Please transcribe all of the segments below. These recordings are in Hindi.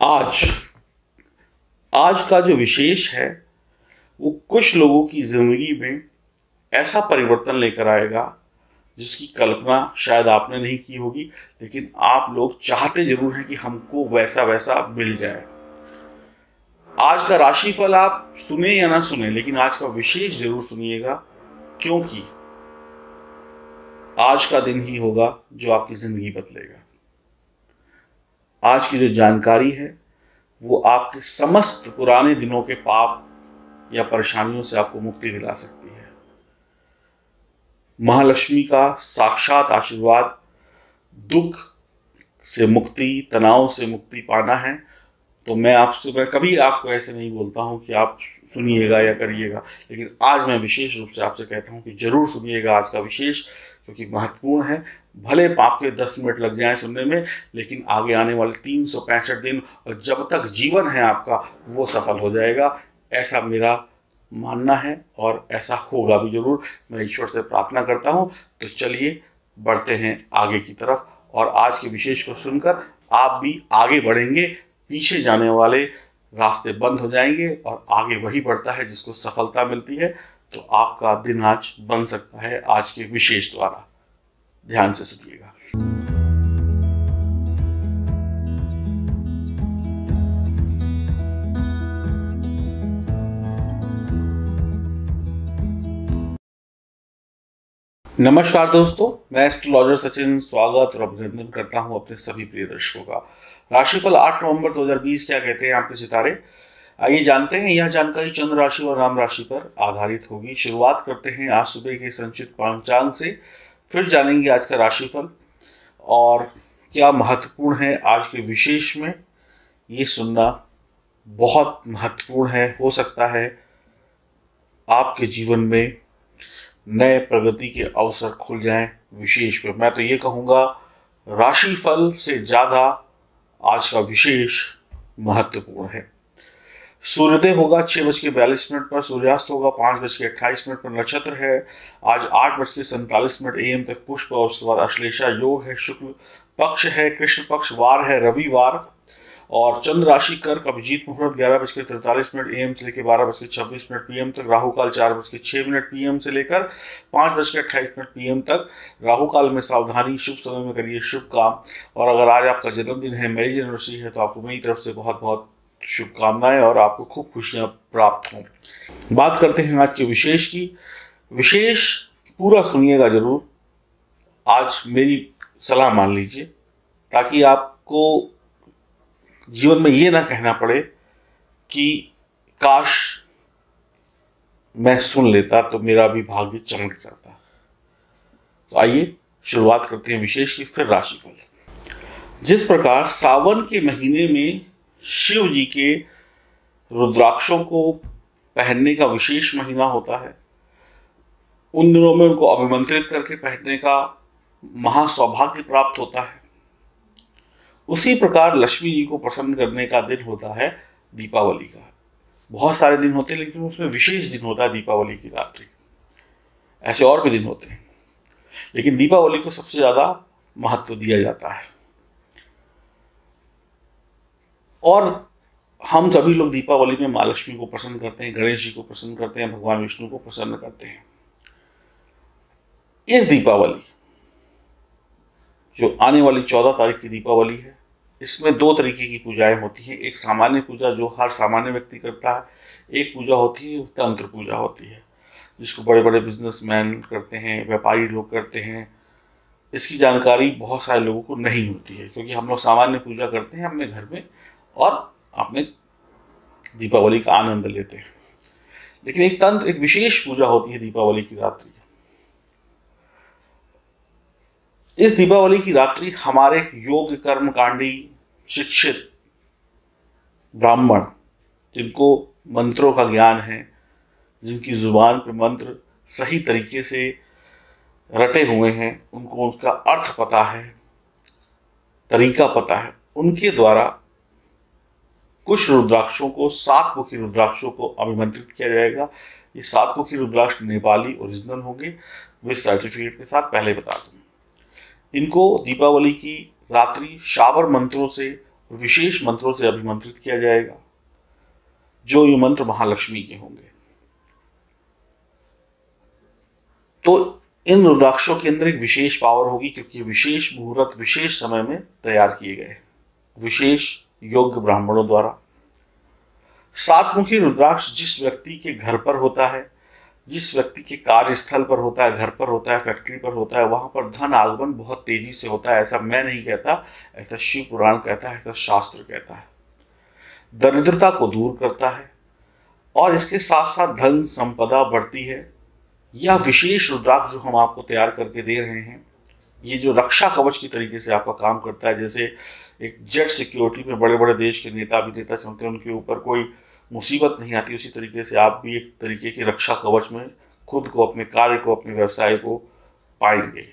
आज आज का जो विशेष है वो कुछ लोगों की जिंदगी में ऐसा परिवर्तन लेकर आएगा जिसकी कल्पना शायद आपने नहीं की होगी, लेकिन आप लोग चाहते जरूर हैं कि हमको वैसा वैसा मिल जाए। आज का राशिफल आप सुने या ना सुने, लेकिन आज का विशेष जरूर सुनिएगा, क्योंकि आज का दिन ही होगा जो आपकी जिंदगी बदलेगा। आज की जो जानकारी है वो आपके समस्त पुराने दिनों के पाप या परेशानियों से आपको मुक्ति दिला सकती है। महालक्ष्मी का साक्षात आशीर्वाद, दुख से मुक्ति, तनाव से मुक्ति पाना है तो मैं कभी आपको ऐसे नहीं बोलता हूं कि आप सुनिएगा या करिएगा, लेकिन आज मैं विशेष रूप से आपसे कहता हूं कि जरूर सुनिएगा आज का विशेष, क्योंकि महत्वपूर्ण है। भले आपके 10 मिनट लग जाएं सुनने में, लेकिन आगे आने वाले 365 दिन और जब तक जीवन है आपका वो सफल हो जाएगा, ऐसा मेरा मानना है और ऐसा होगा भी जरूर। मैं ईश्वर से प्रार्थना करता हूं। तो चलिए बढ़ते हैं आगे की तरफ, और आज के विशेष को सुनकर आप भी आगे बढ़ेंगे। पीछे जाने वाले रास्ते बंद हो जाएंगे और आगे वही बढ़ता है जिसको सफलता मिलती है। तो आपका दिन आज बन सकता है आज के विशेष द्वारा। ध्यान से सुनिएगा। नमस्कार दोस्तों, मैं एस्ट्रोलॉजर सचिन स्वागत और अभिनंदन करता हूं अपने सभी प्रिय दर्शकों का। राशिफल 8 नवंबर 2020 क्या कहते हैं आपके सितारे, आइए जानते हैं। यह जानकारी चंद्र राशि और राम राशि पर आधारित होगी। शुरुआत करते हैं आज सुबह के संचित पंचांग से, फिर जानेंगे आज का राशिफल और क्या महत्वपूर्ण है आज के विशेष में। ये सुनना बहुत महत्वपूर्ण है। हो सकता है आपके जीवन में नए प्रगति के अवसर खुल जाएं। विशेष में मैं तो ये कहूँगा, राशिफल से ज़्यादा आज का विशेष महत्वपूर्ण है। सूर्योदय होगा 6:42 पर, सूर्यास्त होगा 5:28 पर। नक्षत्र है आज 8:47 AM तक पुष्प, और उसके बाद अश्लेषा योग है। शुक्ल पक्ष है, कृष्ण पक्ष, वार है रविवार, और चंद्र राशि कर्क, अभिजीत मुहूर्त 11:43 AM से लेकर 12:26 PM तक। राहु काल 4:06 PM से लेकर 5:28 PM तक। राहु काल में सावधानी, शुभ समय में करिए शुभ काम। और अगर आज आपका जन्मदिन है, मैरिज एनिवर्सरी है, तो आपको मेरी तरफ से बहुत बहुत शुभकामनाएं और आपको खूब खुशियां प्राप्त हों। बात करते हैं आज के विशेष की। विशेष पूरा सुनिएगा जरूर। आज मेरी सलाह मान लीजिए, ताकि आपको जीवन में ये ना कहना पड़े कि काश मैं सुन लेता तो मेरा भी भाग्य चमक जाता। तो आइए शुरुआत करते हैं विशेष की, फिर राशिफल। जिस प्रकार सावन के महीने में शिव जी के रुद्राक्षों को पहनने का विशेष महीना होता है, उन दिनों में उनको अभिमंत्रित करके पहनने का महासौभाग्य प्राप्त होता है, उसी प्रकार लक्ष्मी जी को प्रसन्न करने का दिन होता है दीपावली का। बहुत सारे दिन होते हैं, लेकिन उसमें विशेष दिन होता है दीपावली की रात्रि। ऐसे और भी दिन होते हैं, लेकिन दीपावली को सबसे ज्यादा महत्व दिया जाता है। और हम सभी लोग दीपावली में माँ लक्ष्मी को प्रसन्न करते हैं, गणेश जी को प्रसन्न करते हैं, भगवान विष्णु को प्रसन्न करते हैं। इस दीपावली, जो आने वाली 14 तारीख की दीपावली है, इसमें 2 तरीके की पूजाएं होती हैं। एक सामान्य पूजा जो हर सामान्य व्यक्ति करता है, एक पूजा होती है तंत्र पूजा होती है, जिसको बड़े बड़े बिजनेसमैन करते हैं, व्यापारी लोग करते हैं। इसकी जानकारी बहुत सारे लोगों को नहीं होती है, क्योंकि हम लोग सामान्य पूजा करते हैं अपने घर में और अपने दीपावली का आनंद लेते हैं। लेकिन एक विशेष पूजा होती है दीपावली की रात्रि। इस दीपावली की रात्रि हमारे योग कर्मकांडी शिक्षित ब्राह्मण, जिनको मंत्रों का ज्ञान है, जिनकी जुबान पे मंत्र सही तरीके से रटे हुए हैं, उनको उसका अर्थ पता है, तरीका पता है, उनके द्वारा कुछ रुद्राक्षों को, 7 मुखी रुद्राक्षों को अभिमंत्रित किया जाएगा। ये 7 मुखी रुद्राक्ष नेपाली ओरिजिनल होंगे विद सर्टिफिकेट के साथ, पहले बता दूं। इनको दीपावली की रात्रि शाबर मंत्रों से विशेष मंत्रों से अभिमंत्रित किया जाएगा, जो ये मंत्र महालक्ष्मी के होंगे। तो इन रुद्राक्षों के अंदर एक विशेष पावर होगी, क्योंकि विशेष मुहूर्त विशेष समय में तैयार किए गए, विशेष योग्य ब्राह्मणों द्वारा। सातमुखी रुद्राक्ष जिस व्यक्ति के घर पर होता है, जिस व्यक्ति के कार्यस्थल पर होता है, घर पर होता है, फैक्ट्री पर होता है, वहां पर धन आगमन बहुत तेजी से होता है। ऐसा मैं नहीं कहता, ऐसा शिव पुराण कहता है, ऐसा शास्त्र कहता है। दरिद्रता को दूर करता है और इसके साथ साथ धन संपदा बढ़ती है। यह विशेष रुद्राक्ष जो हम आपको तैयार करके दे रहे हैं, ये जो रक्षा कवच की तरीके से आपका काम करता है। जैसे एक जेट सिक्योरिटी में बड़े बड़े देश के नेता अभिनेता चलते हैं, उनके ऊपर कोई मुसीबत नहीं आती, उसी तरीके से आप भी एक तरीके की रक्षा कवच में खुद को, अपने कार्य को, अपने व्यवसाय को पाएंगे।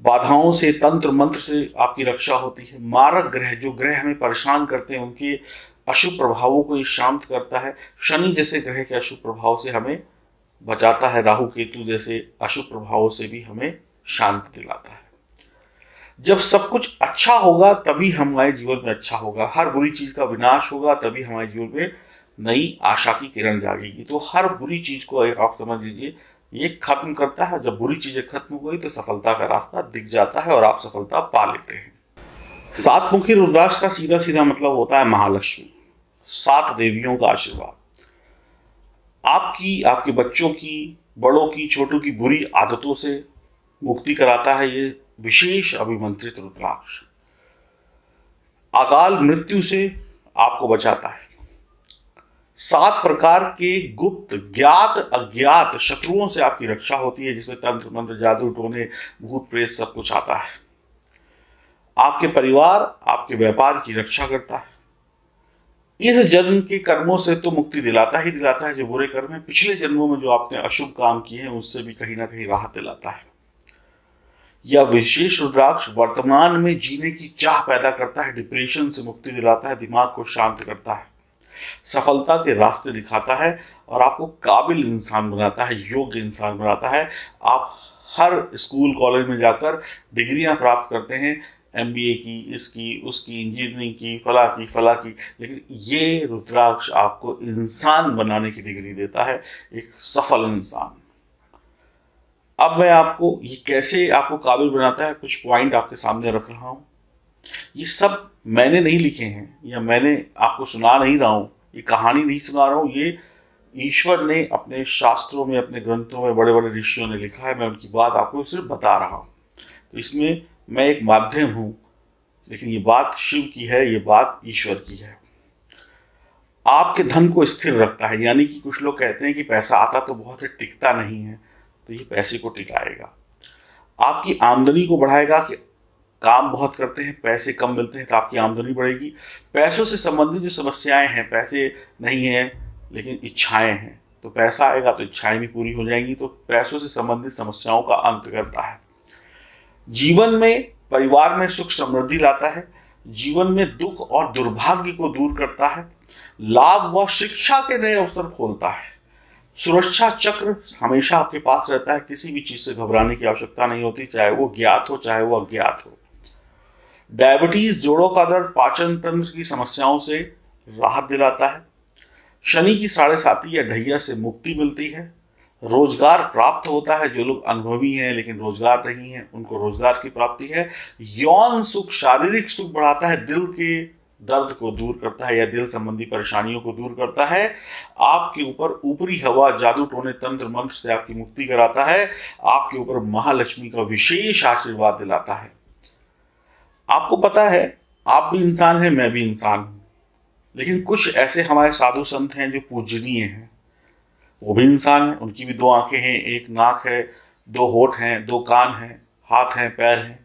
बाधाओं से, तंत्र मंत्र से आपकी रक्षा होती है। मारक ग्रह, जो ग्रह हमें परेशान करते हैं, उनके अशुभ प्रभावों को ये शांत करता है। शनि जैसे ग्रह के अशुभ प्रभाव से हमें बचाता है। राहु केतु जैसे अशुभ प्रभावों से भी हमें शांति दिलाता है। जब सब कुछ अच्छा होगा तभी हमारे जीवन में अच्छा होगा। हर बुरी चीज का विनाश होगा तभी हमारे जीवन में नई आशा की किरण जागेगी। तो हर बुरी चीज को एक आप समझ लीजिए, ये खत्म करता है। जब बुरी चीजें खत्म हो गई तो सफलता का रास्ता दिख जाता है और आप सफलता पा लेते हैं। सातमुखी रुद्राक्ष का सीधा सीधा मतलब होता है महालक्ष्मी, 7 देवियों का आशीर्वाद। आपकी, आपके बच्चों की, बड़ों की, छोटों की बुरी आदतों से मुक्ति कराता है ये विशेष अभिमंत्रित रुद्राक्ष। अकाल मृत्यु से आपको बचाता है। 7 प्रकार के गुप्त, ज्ञात, अज्ञात शत्रुओं से आपकी रक्षा होती है, जिसमें तंत्र मंत्र, जादू टोने, भूत प्रेत सब कुछ आता है। आपके परिवार, आपके व्यापार की रक्षा करता है। इस जन्म के कर्मों से तो मुक्ति दिलाता ही दिलाता है, जो बुरे कर्म है, पिछले जन्मों में जो आपने अशुभ काम किए हैं उससे भी कहीं ना कहीं राहत दिलाता है। यह विशेष रुद्राक्ष वर्तमान में जीने की चाह पैदा करता है, डिप्रेशन से मुक्ति दिलाता है, दिमाग को शांत करता है, सफलता के रास्ते दिखाता है और आपको काबिल इंसान बनाता है, योग्य इंसान बनाता है। आप हर स्कूल कॉलेज में जाकर डिग्रियां प्राप्त करते हैं, MBA की, इसकी, उसकी, इंजीनियरिंग की, फला की, लेकिन ये रुद्राक्ष आपको इंसान बनाने की डिग्री देता है, एक सफल इंसान। अब मैं आपको ये कैसे आपको काबिल बनाता है, कुछ पॉइंट आपके सामने रख रहा हूँ। ये सब मैंने नहीं लिखे हैं या मैंने आपको सुना नहीं रहा हूँ, ये कहानी नहीं सुना रहा हूँ, ये ईश्वर ने अपने शास्त्रों में, अपने ग्रंथों में, बड़े बड़े ऋषियों ने लिखा है। मैं उनकी बात आपको सिर्फ बता रहा हूँ। तो इसमें मैं एक माध्यम हूँ, लेकिन ये बात शिव की है, ये बात ईश्वर की है। आपके धन को स्थिर रखता है, यानी कि कुछ लोग कहते हैं कि पैसा आता तो बहुत है, टिकता नहीं है, तो ये पैसे को टिकाएगा। आपकी आमदनी को बढ़ाएगा, कि काम बहुत करते हैं, पैसे कम मिलते हैं तो आपकी आमदनी बढ़ेगी। पैसों से संबंधित जो समस्याएं हैं, पैसे नहीं हैं लेकिन इच्छाएं हैं, तो पैसा आएगा तो इच्छाएं भी पूरी हो जाएंगी। तो पैसों से संबंधित समस्याओं का अंत करता है। जीवन में, परिवार में सुख समृद्धि लाता है। जीवन में दुख और दुर्भाग्य को दूर करता है। लाभ व शिक्षा के नए अवसर खोलता है। सुरक्षा चक्र हमेशा आपके पास रहता है, किसी भी चीज से घबराने की आवश्यकता नहीं होती, चाहे वो ज्ञात हो चाहे वो अज्ञात हो। डायबिटीज, जोड़ों का दर्द, पाचन तंत्र की समस्याओं से राहत दिलाता है। शनि की 7.5 या ढैया से मुक्ति मिलती है। रोजगार प्राप्त होता है, जो लोग अनुभवी हैं लेकिन रोजगार नहीं है उनको रोजगार की प्राप्ति है। यौन सुख, शारीरिक सुख बढ़ाता है, दिल के दर्द को दूर करता है या दिल संबंधी परेशानियों को दूर करता है। आपके ऊपर ऊपरी हवा, जादू टोने, तंत्र मंत्र से आपकी मुक्ति कराता है। आपके ऊपर महालक्ष्मी का विशेष आशीर्वाद दिलाता है। आपको पता है, आप भी इंसान हैं, मैं भी इंसान हूं, लेकिन कुछ ऐसे हमारे साधु संत हैं जो पूजनीय हैं, वो भी इंसान हैं, उनकी भी 2 आंखें हैं, 1 नाक है, 2 होठ हैं, 2 कान हैं, हाथ हैं, पैर हैं,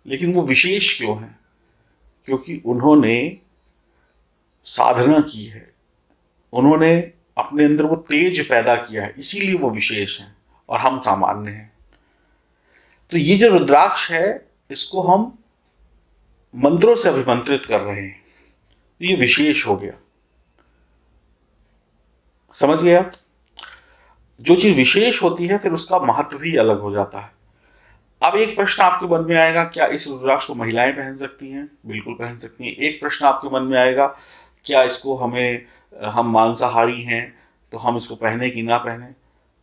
लेकिन वो विशेष क्यों हैं? क्योंकि उन्होंने साधना की है, उन्होंने अपने अंदर वो तेज पैदा किया है, इसीलिए वो विशेष हैं और हम सामान्य हैं। तो ये जो रुद्राक्ष है, इसको हम मंत्रों से अभिमंत्रित कर रहे हैं, तो ये विशेष हो गया। समझ गया? जो चीज विशेष होती है फिर उसका महत्व ही अलग हो जाता है। अब एक प्रश्न आपके मन में आएगा, क्या इस रुद्राक्ष को महिलाएं पहन सकती हैं? बिल्कुल पहन सकती हैं। एक प्रश्न आपके मन में आएगा, क्या इसको हम मांसाहारी हैं तो हम इसको पहने कि ना पहने?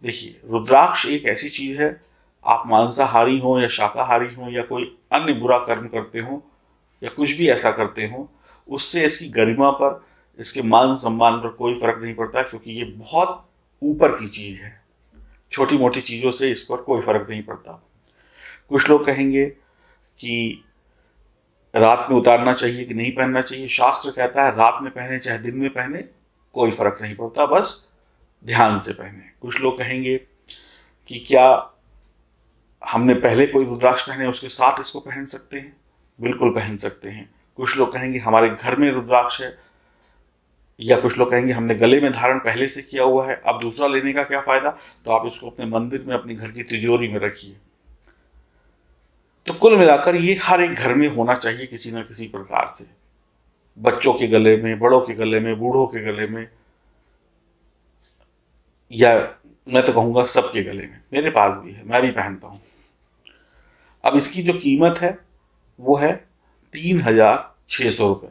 देखिए, रुद्राक्ष एक ऐसी चीज है, आप मांसाहारी हो या शाकाहारी हो या कोई अन्य बुरा कर्म करते हो या कुछ भी ऐसा करते हो, उससे इसकी गरिमा पर, इसके मान सम्मान पर कोई फर्क नहीं पड़ता, क्योंकि ये बहुत ऊपर की चीज है। छोटी मोटी चीजों से इस पर कोई फर्क नहीं पड़ता। कुछ लोग कहेंगे कि रात में उतारना चाहिए कि नहीं पहनना चाहिए। शास्त्र कहता है रात में पहने चाहे दिन में पहने, कोई फर्क नहीं पड़ता, बस ध्यान से पहने। कुछ लोग कहेंगे कि क्या हमने पहले कोई रुद्राक्ष पहने उसके साथ इसको पहन सकते हैं? बिल्कुल पहन सकते हैं। कुछ लोग कहेंगे हमारे घर में रुद्राक्ष है, या कुछ लोग कहेंगे हमने गले में धारण पहले से किया हुआ है, अब दूसरा लेने का क्या फायदा? तो आप इसको अपने मंदिर में, अपने घर की तिजोरी में रखिए। तो कुल मिलाकर ये हर एक घर में होना चाहिए किसी न किसी प्रकार से, बच्चों के गले में, बड़ों के गले में, बूढ़ों के गले में, या मैं तो कहूँगा सबके गले में। मेरे पास भी है, मैं भी पहनता हूँ। अब इसकी जो कीमत है वो है 3,600 रुपये।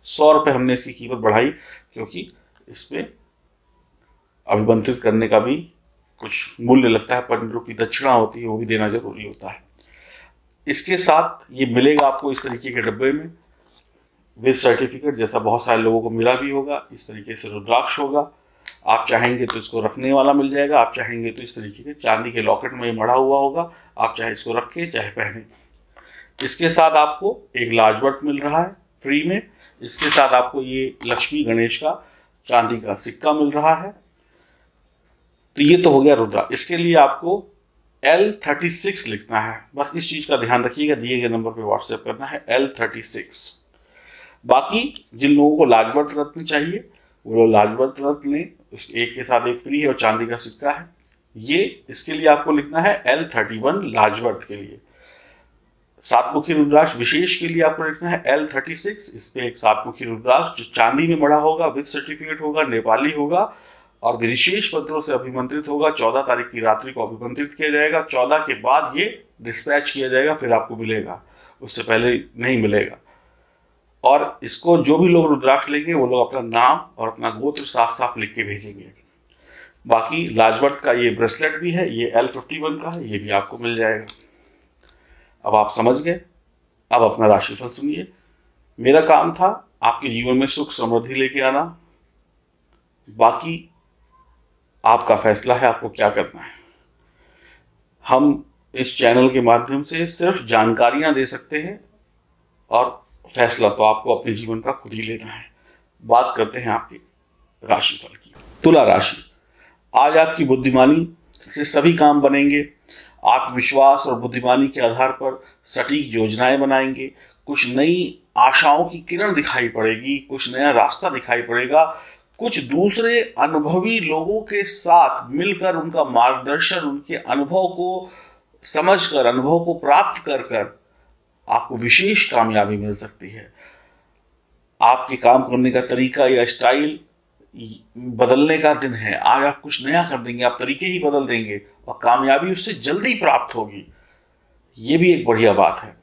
100 रुपये हमने इसकी कीमत बढ़ाई, क्योंकि इसमें अभिमंत्रित करने का भी कुछ मूल्य लगता है, 15 रुपये की दक्षिणा होती है, वो भी देना जरूरी होता है। इसके साथ ये मिलेगा आपको इस तरीके के डब्बे में विद सर्टिफिकेट, जैसा बहुत सारे लोगों को मिला भी होगा। इस तरीके से रुद्राक्ष होगा। आप चाहेंगे तो इसको रखने वाला मिल जाएगा, आप चाहेंगे तो इस तरीके के चांदी के लॉकेट में मढ़ा हुआ होगा, आप चाहे इसको रखें चाहे पहने। इसके साथ आपको एक लाजवर्त मिल रहा है फ्री में। इसके साथ आपको ये लक्ष्मी गणेश का चांदी का सिक्का मिल रहा है। तो ये तो हो गया रुद्राक्ष। इसके लिए आपको L36 लिखना है, बस इस चीज का ध्यान रखिएगा, दिए गए नंबर पे व्हाट्सएप करना है L36। बाकी जिन लोगों को लाजवर्त रत्न चाहिए वो लोग लाजवर्त रत्न लें, एक के साथ एक फ्री है और चांदी का सिक्का है। ये इसके लिए आपको लिखना है L31 लाजवर्त के लिए। सातमुखी रुद्राक्ष विशेष के लिए आपको लिखना है L36। इस पे एक सातमुखी रुद्राक्ष जो चांदी में मढ़ा होगा, विद सर्टिफिकेट होगा, नेपाली होगा और विशेष पत्रों से अभिमंत्रित होगा। 14 तारीख की रात्रि को अभिमंत्रित किया जाएगा। 14 के बाद ये डिस्पैच किया जाएगा, फिर आपको मिलेगा, उससे पहले नहीं मिलेगा। और इसको जो भी लोग रुद्राक्ष लेंगे वो लोग अपना नाम और अपना गोत्र साफ साफ लिख के भेजेंगे। बाकी लाजवर्त का ये ब्रेसलेट भी है, ये L51 का है, ये भी आपको मिल जाएगा। अब आप समझ गए। अब अपना राशिफल सुनिए। मेरा काम था आपके जीवन में सुख समृद्धि लेके आना, बाकी आपका फैसला है आपको क्या करना है। हम इस चैनल के माध्यम से सिर्फ जानकारियां दे सकते हैं और फैसला तो आपको अपने जीवन का खुद ही लेना है। बात करते हैं आपकी राशिफल की। तुला राशि, आज आपकी बुद्धिमानी से सभी काम बनेंगे। आत्मविश्वास और बुद्धिमानी के आधार पर सटीक योजनाएं बनाएंगे। कुछ नई आशाओं की किरण दिखाई पड़ेगी, कुछ नया रास्ता दिखाई पड़ेगा। कुछ दूसरे अनुभवी लोगों के साथ मिलकर उनका मार्गदर्शन, उनके अनुभव को समझकर, अनुभव को प्राप्त कर कर आपको विशेष कामयाबी मिल सकती है। आपके काम करने का तरीका या स्टाइल बदलने का दिन है। आज आप कुछ नया कर देंगे, आप तरीके ही बदल देंगे और कामयाबी उससे जल्दी प्राप्त होगी। ये भी एक बढ़िया बात है।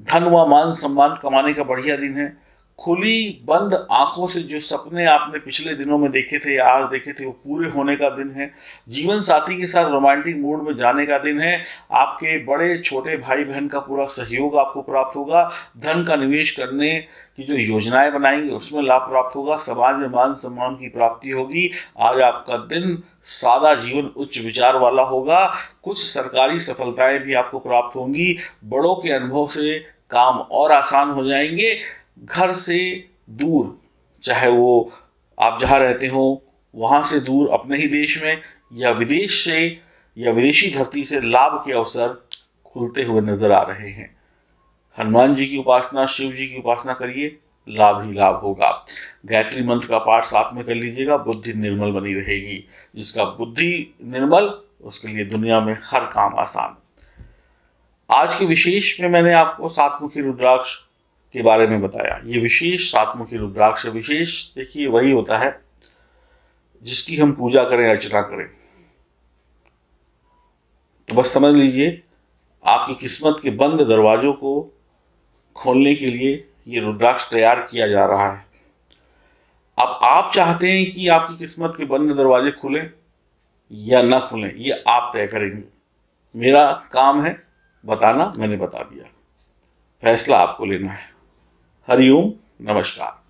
धन व मान सम्मान कमाने का बढ़िया दिन है। खुली बंद आंखों से जो सपने आपने पिछले दिनों में देखे थे या आज देखे थे वो पूरे होने का दिन है। जीवन साथी के साथ रोमांटिक मूड में जाने का दिन है। आपके बड़े छोटे भाई बहन का पूरा सहयोग आपको प्राप्त होगा। धन का निवेश करने की जो योजनाएं बनाएंगे उसमें लाभ प्राप्त होगा। समाज में मान सम्मान की प्राप्ति होगी। आज आपका दिन सादा जीवन उच्च विचार वाला होगा। कुछ सरकारी सफलताएं भी आपको प्राप्त होंगी। बड़ों के अनुभव से काम और आसान हो जाएंगे। घर से दूर, चाहे वो आप जहाँ रहते हो वहाँ से दूर, अपने ही देश में या विदेश से या विदेशी धरती से लाभ के अवसर खुलते हुए नजर आ रहे हैं। हनुमान जी की उपासना, शिव जी की उपासना करिए, लाभ ही लाभ होगा। गायत्री मंत्र का पाठ साथ में कर लीजिएगा, बुद्धि निर्मल बनी रहेगी। जिसका बुद्धि निर्मल, उसके लिए दुनिया में हर काम आसान। आज के विशेष में मैंने आपको सातमुखी रुद्राक्ष के बारे में बताया। ये विशेष सातमुखी रुद्राक्ष विशेष देखिए वही होता है जिसकी हम पूजा करें, अर्चना करें। तो बस समझ लीजिए आपकी किस्मत के बंद दरवाजों को खोलने के लिए ये रुद्राक्ष तैयार किया जा रहा है। अब आप चाहते हैं कि आपकी किस्मत के बंद दरवाजे खुलें या ना खुलें, ये आप तय करेंगे। मेरा काम है बताना, मैंने बता दिया, फैसला आपको लेना है। हरिओम, नमस्कार।